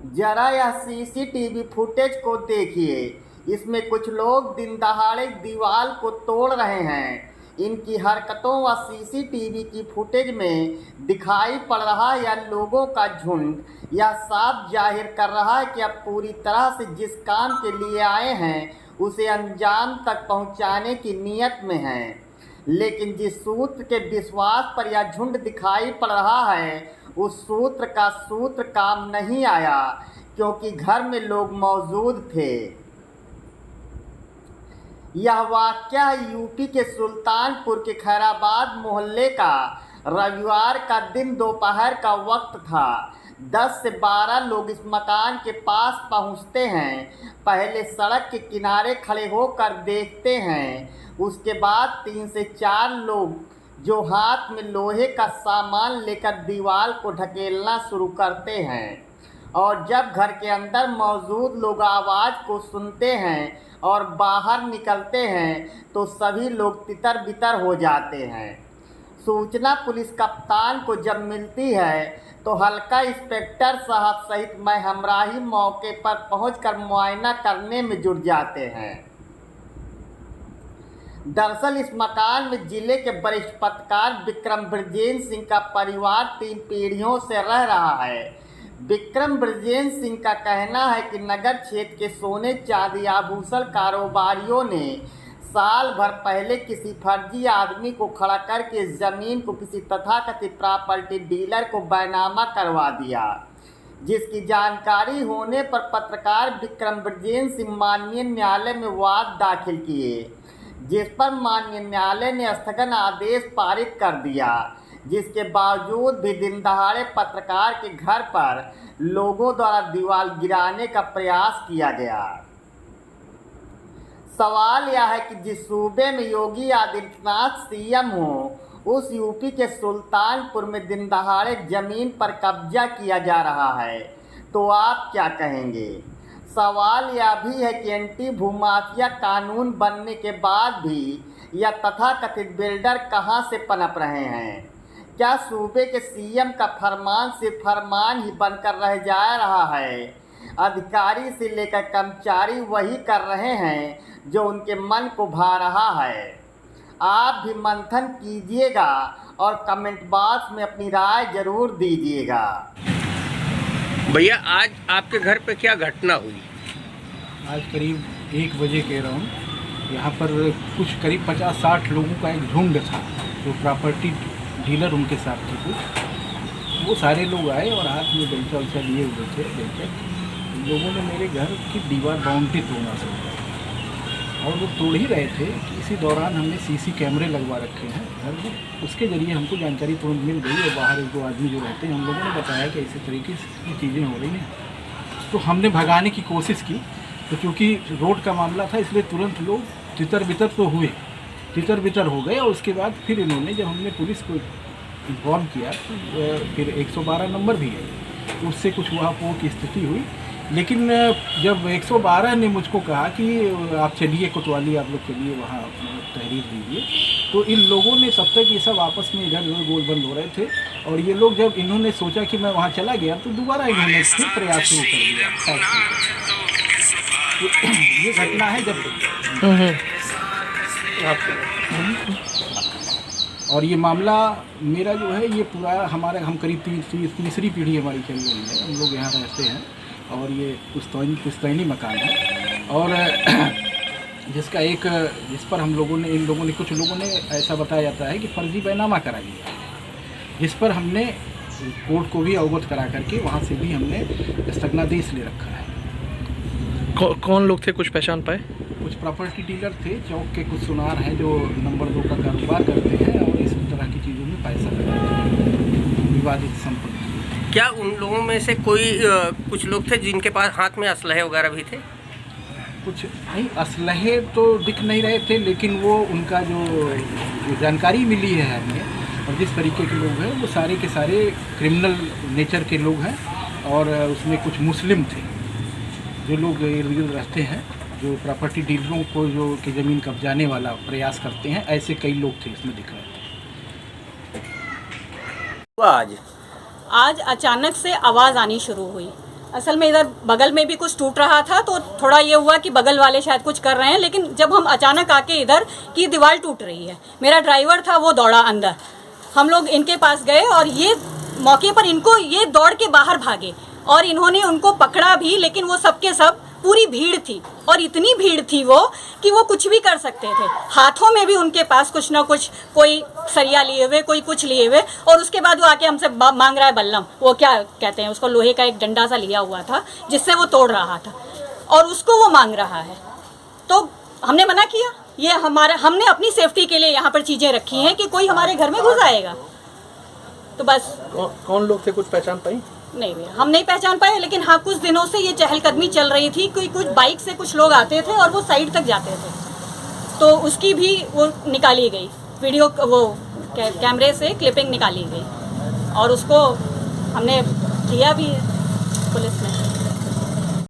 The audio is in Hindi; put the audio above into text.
जरा यह सीसीटीवी फुटेज को देखिए। इसमें कुछ लोग दिन दहाड़े दीवार को तोड़ रहे हैं। इनकी हरकतों व सीसीटीवी की फुटेज में दिखाई पड़ रहा है या लोगों का झुंड यह साफ जाहिर कर रहा है कि अब पूरी तरह से जिस काम के लिए आए हैं उसे अंजाम तक पहुंचाने की नीयत में हैं। लेकिन जिस सूत्र के विश्वास पर यह झुंड दिखाई पड़ रहा है उस सूत्र काम नहीं आया, क्योंकि घर में लोग मौजूद थे। यह वाकया यूपी के सुल्तानपुर के खैराबाद मोहल्ले का। रविवार का दिन दोपहर का वक्त था। 10 से 12 लोग इस मकान के पास पहुंचते हैं। पहले सड़क के किनारे खड़े होकर देखते हैं, उसके बाद 3 से 4 लोग जो हाथ में लोहे का सामान लेकर दीवार को ढकेलना शुरू करते हैं। और जब घर के अंदर मौजूद लोग आवाज़ को सुनते हैं और बाहर निकलते हैं तो सभी लोग तितर बितर हो जाते हैं। सूचना पुलिस कप्तान को जब मिलती है तो हल्का इंस्पेक्टर साहब सहित मैं हमराही मौके पर पहुंचकर मुआयना करने में जुट जाते हैं। दरअसल इस मकान में जिले के वरिष्ठ पत्रकार विक्रम ब्रजेश सिंह का परिवार 3 पीढ़ियों से रह रहा है। विक्रम ब्रजेश सिंह का कहना है कि नगर क्षेत्र के सोने चांदी आभूषण कारोबारियों ने साल भर पहले किसी फर्जी आदमी को खड़ा करके इस जमीन को किसी तथाकथित प्रॉपर्टी डीलर को बैनामा करवा दिया, जिसकी जानकारी होने पर पत्रकार विक्रम ब्रजेश सिंह माननीय न्यायालय में वाद दाखिल किए, जिस पर माननीय न्यायालय ने स्थगन आदेश पारित कर दिया। जिसके बावजूद भी दिन दहाड़े पत्रकार के घर पर लोगों द्वारा दीवार गिराने का प्रयास किया गया। सवाल यह है कि जिस सूबे में योगी आदित्यनाथ सीएम हो उस यूपी के सुल्तानपुर में दिन दहाड़े जमीन पर कब्जा किया जा रहा है, तो आप क्या कहेंगे? सवाल यह भी है कि एंटी भूमाफिया कानून बनने के बाद भी यह तथाकथित बिल्डर कहां से पनप रहे हैं? क्या सूबे के सीएम का फरमान सिर्फ फरमान ही बनकर रह जा रहा है? अधिकारी से लेकर कर्मचारी वही कर रहे हैं जो उनके मन को भा रहा है। आप भी मंथन कीजिएगा और कमेंट बॉक्स में अपनी राय जरूर दीजिएगा। भैया आज आपके घर पे क्या घटना हुई? आज करीब 1 बजे कह रहा हूँ, यहाँ पर कुछ करीब 50-60 लोगों का एक झुंड था जो प्रॉपर्टी डीलर उनके साथ थे कुछ। वो सारे लोग आए और हाथ में बेलचा उलचा लिए हुए थे। लोगों ने मेरे घर की दीवार बाउंड्री तोड़ना शुरू किया और वो तोड़ ही रहे थे कि इसी दौरान हमने सीसी कैमरे लगवा रखे हैं घर में। उसके ज़रिए हमको जानकारी तुरंत मिल गई और बाहर 1-2 आदमी जो रहते हैं, हम लोगों ने बताया कि इसी तरीके की चीज़ें हो रही हैं। तो हमने भगाने की कोशिश की, तो चूँकि रोड का मामला था इसलिए तुरंत लोग तितर बितर तो हुए, तितर बितर हो गए। और उसके बाद फिर इन्होंने जब हमने पुलिस को इन्फॉर्म किया तो फिर 112 नंबर भी है, तो उससे कुछ वहाँ की स्थिति हुई। लेकिन जब 112 ने मुझको कहा कि आप चलिए कोतवाली, आप लोग चलिए वहाँ तहरीर दीजिए, तो इन लोगों ने तब तक ये सब आपस में इधर उधर गोलबंद हो रहे थे। और ये लोग जब इन्होंने सोचा कि मैं वहाँ चला गया तो दोबारा इन्होंने फिर प्रयास शुरू कर दिया। तो ये घटना है जब और ये मामला मेरा जो है ये पूरा हम करीब तीसरी पीढ़ी हमारी चल रही है। हम लोग यहाँ रहते हैं और ये पुश्तैनी मकान है और जिस पर इन लोगों ने कुछ लोगों ने ऐसा बताया जाता है कि फर्जी बैनामा करा दिया, जिस पर हमने कोर्ट को भी अवगत करा करके वहाँ से भी हमने स्थगनादेश ले रखा है। कौन लोग थे, कुछ पहचान पाए? कुछ प्रॉपर्टी डीलर थे, चौक के कुछ सुनार हैं जो नंबर 2 का कारोबार करते हैं और इस तरह की चीज़ों में पैसा लगाते हैं, विवादित संपत्ति। क्या उन लोगों में से कोई कुछ लोग थे जिनके पास हाथ में असलहे वगैरह भी थे? कुछ नहीं, असलहे तो दिख नहीं रहे थे, लेकिन वो उनका जो जानकारी मिली है हमें और जिस तरीके के लोग हैं वो सारे के सारे क्रिमिनल नेचर के लोग हैं। और उसमें कुछ मुस्लिम थे जो लोग इर्द गिर्द रहते हैं, जो प्रॉपर्टी डीलरों को की ज़मीन कब्जाने वाला प्रयास करते हैं, ऐसे कई लोग थे इसमें दिख रहे थे। आज अचानक से आवाज़ आनी शुरू हुई असल में इधर बगल में भी कुछ टूट रहा था, तो थोड़ा ये हुआ कि बगल वाले शायद कुछ कर रहे हैं, लेकिन जब हम अचानक आके इधर की दीवार टूट रही है, मेरा ड्राइवर था वो दौड़ा अंदर, हम लोग इनके पास गए और ये मौके पर इनको ये दौड़ के बाहर भागे और इन्होंने उनको पकड़ा भी, लेकिन वो सबके सब पूरी भीड़ थी और इतनी भीड़ थी वो कि वो कुछ भी कर सकते थे। हाथों में भी उनके पास कुछ ना कुछ, कोई सरिया लिए हुए, कोई कुछ लिए हुए, और उसके बाद वो आके हमसे मांग रहा है बल्लम, वो क्या कहते हैं उसको, लोहे का एक डंडा सा लिया हुआ था जिससे वो तोड़ रहा था और उसको वो मांग रहा है। तो हमने मना किया, ये हमने अपनी सेफ्टी के लिए यहाँ पर चीज़ें रखी हैं कि कोई हमारे घर में घुस आएगा। तो बस कौन लोग थे, कुछ पहचान पाई? नहीं भैया, हम नहीं पहचान पाए, लेकिन हाँ कुछ दिनों से ये चहलकदमी चल रही थी, कोई कुछ बाइक से कुछ लोग आते थे और वो साइड तक जाते थे, तो उसकी भी वो निकाली गई वीडियो, वो कैमरे से क्लिपिंग निकाली गई और उसको हमने किया भी है पुलिस ने।